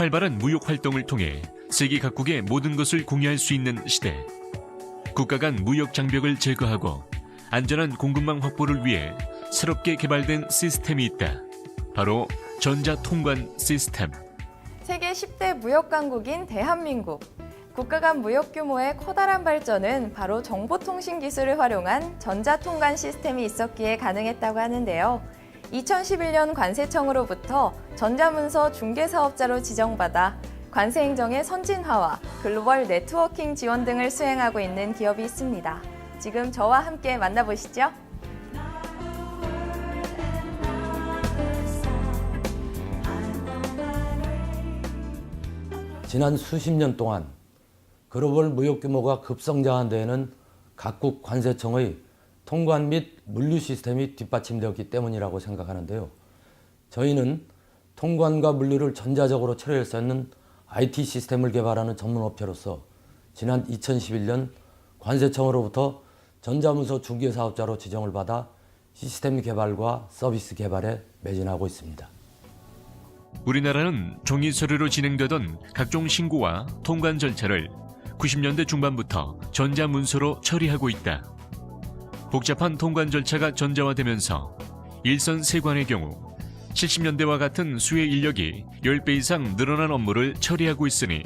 활발한 무역 활동을 통해 세계 각국의 모든 것을 공유할 수 있는 시대. 국가 간 무역 장벽을 제거하고 안전한 공급망 확보를 위해 새롭게 개발된 시스템이 있다. 바로 전자통관 시스템. 세계 10대 무역 강국인 대한민국. 국가 간 무역 규모의 커다란 발전은 바로 정보통신 기술을 활용한 전자통관 시스템이 있었기에 가능했다고 하는데요. 2011년 관세청으로부터 전자문서 중개사업자로 지정받아 관세행정의 선진화와 글로벌 네트워킹 지원 등을 수행하고 있는 기업이 있습니다. 지금 저와 함께 만나보시죠. 지난 수십 년 동안 글로벌 무역 규모가 급성장한 데에는 각국 관세청의 통관 및 물류 시스템이 뒷받침되었기 때문이라고 생각하는데요. 저희는 통관과 물류를 전자적으로 처리할 수 있는 IT 시스템을 개발하는 전문업체로서 지난 2011년 관세청으로부터 전자문서 중개사업자로 지정을 받아 시스템 개발과 서비스 개발에 매진하고 있습니다. 우리나라는 종이 서류로 진행되던 각종 신고와 통관 절차를 90년대 중반부터 전자문서로 처리하고 있다. 복잡한 통관 절차가 전자화되면서 일선 세관의 경우 70년대와 같은 수혜 인력이 10배 이상 늘어난 업무를 처리하고 있으니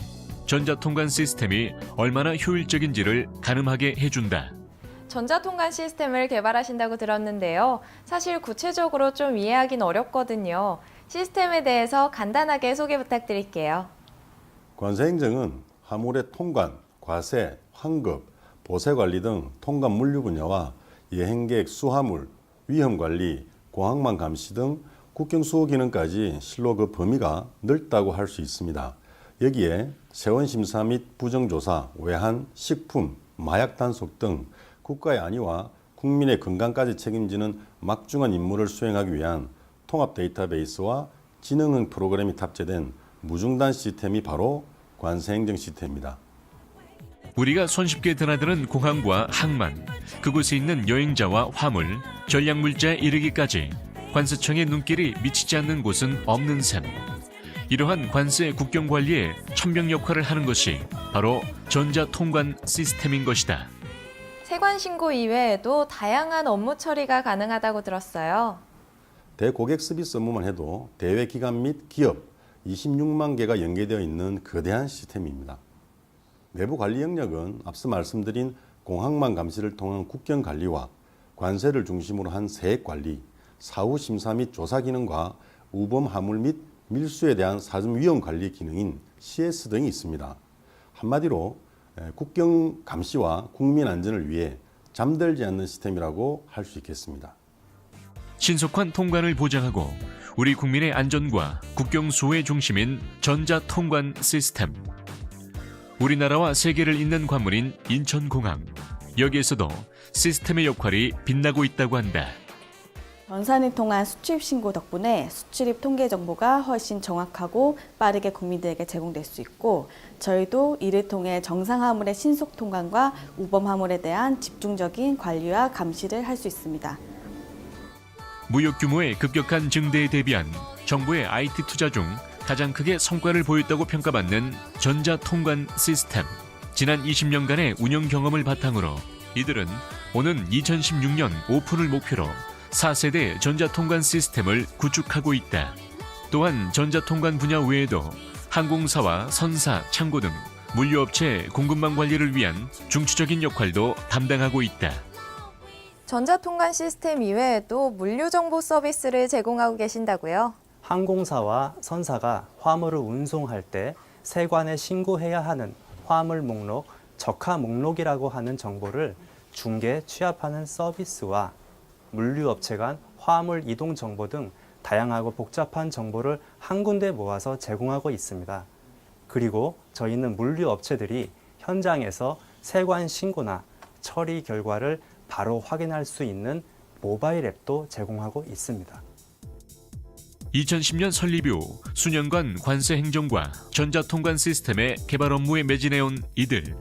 전자통관 시스템이 얼마나 효율적인지를 가늠하게 해준다. 전자통관 시스템을 개발하신다고 들었는데요. 사실 구체적으로 좀 이해하긴 어렵거든요. 시스템에 대해서 간단하게 소개 부탁드릴게요. 관세행정은 화물의 통관, 과세, 환급, 보세관리 등 통관 물류 분야와 여행객 수화물, 위험관리, 공항망 감시 등 국경수호 기능까지 실로 그 범위가 넓다고 할 수 있습니다. 여기에 세원심사 및 부정조사, 외환, 식품, 마약 단속 등 국가의 안위와 국민의 건강까지 책임지는 막중한 임무를 수행하기 위한 통합 데이터베이스와 지능형 프로그램이 탑재된 무중단 시스템이 바로 관세행정 시스템입니다. 우리가 손쉽게 드나드는 공항과 항만, 그곳에 있는 여행자와 화물, 전략물자에 이르기까지 관세청의 눈길이 미치지 않는 곳은 없는 셈. 이러한 관세 국경 관리에 천병 역할을 하는 것이 바로 전자통관 시스템인 것이다. 세관 신고 이외에도 다양한 업무 처리가 가능하다고 들었어요. 대고객 서비스 업무만 해도 대외 기관 및 기업 26만 개가 연계되어 있는 거대한 시스템입니다. 내부 관리 영역은 앞서 말씀드린 공항망 감시를 통한 국경 관리와 관세를 중심으로 한 세액 관리, 사후 심사 및 조사 기능과 우범 화물 및 밀수에 대한 사전 위험 관리 기능인 CS 등이 있습니다. 한마디로 국경 감시와 국민 안전을 위해 잠들지 않는 시스템이라고 할 수 있겠습니다. 신속한 통관을 보장하고 우리 국민의 안전과 국경 수호의 중심인 전자통관 시스템. 우리나라와 세계를 잇는 관문인 인천공항. 여기에서도 시스템의 역할이 빛나고 있다고 한다. 전산을 통한 수출입 신고 덕분에 수출입 통계 정보가 훨씬 정확하고 빠르게 국민들에게 제공될 수 있고 저희도 이를 통해 정상 화물의 신속 통관과 우범 화물에 대한 집중적인 관리와 감시를 할 수 있습니다. 무역 규모의 급격한 증대에 대비한 정부의 IT 투자 중 가장 크게 성과를 보였다고 평가받는 전자통관 시스템. 지난 20년간의 운영 경험을 바탕으로 이들은 오는 2016년 오픈을 목표로 4세대 전자통관 시스템을 구축하고 있다. 또한 전자통관 분야 외에도 항공사와 선사, 창고 등 물류업체 공급망 관리를 위한 중추적인 역할도 담당하고 있다. 전자통관 시스템 이외에도 물류정보 서비스를 제공하고 계신다고요? 항공사와 선사가 화물을 운송할 때 세관에 신고해야 하는 화물 목록, 적하 목록이라고 하는 정보를 중개, 취합하는 서비스와 물류업체 간 화물 이동 정보 등 다양하고 복잡한 정보를 한 군데 모아서 제공하고 있습니다. 그리고 저희는 물류업체들이 현장에서 세관 신고나 처리 결과를 바로 확인할 수 있는 모바일 앱도 제공하고 있습니다. 2010년 설립 이후 수년간 관세 행정과 전자통관 시스템의 개발 업무에 매진해온 이들.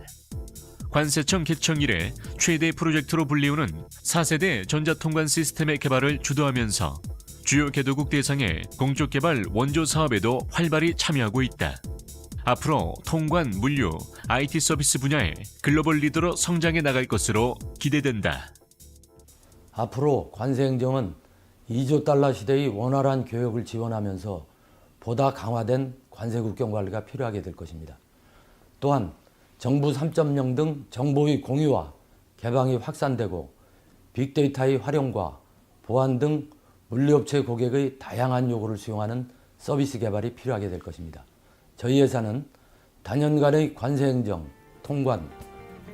관세청 개청 이래 최대 프로젝트로 불리우는 4세대 전자통관 시스템의 개발을 주도하면서 주요 개도국 대상의 공적 개발 원조 사업에도 활발히 참여하고 있다. 앞으로 통관, 물류, IT 서비스 분야의 글로벌 리더로 성장해 나갈 것으로 기대된다. 앞으로 관세 행정은 2조 달러 시대의 원활한 교역을 지원하면서 보다 강화된 관세 국경 관리가 필요하게 될 것입니다. 또한 정부 3.0 등 정보의 공유와 개방이 확산되고 빅데이터의 활용과 보안 등 물류업체 고객의 다양한 요구를 수용하는 서비스 개발이 필요하게 될 것입니다. 저희 회사는 단연간의 관세 행정, 통관,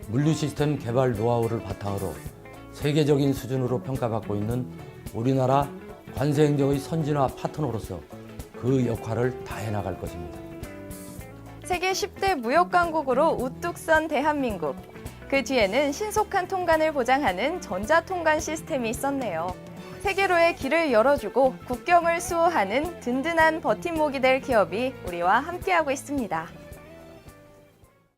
물류 시스템 개발 노하우를 바탕으로 세계적인 수준으로 평가받고 있는 우리나라 관세 행정의 선진화 파트너로서 그 역할을 다해 나갈 것입니다. 세계 10대 무역 강국으로 우뚝 선 대한민국. 그 뒤에는 신속한 통관을 보장하는 전자통관 시스템이 있었네요. 세계로의 길을 열어주고 국경을 수호하는 든든한 버팀목이 될 기업이 우리와 함께하고 있습니다.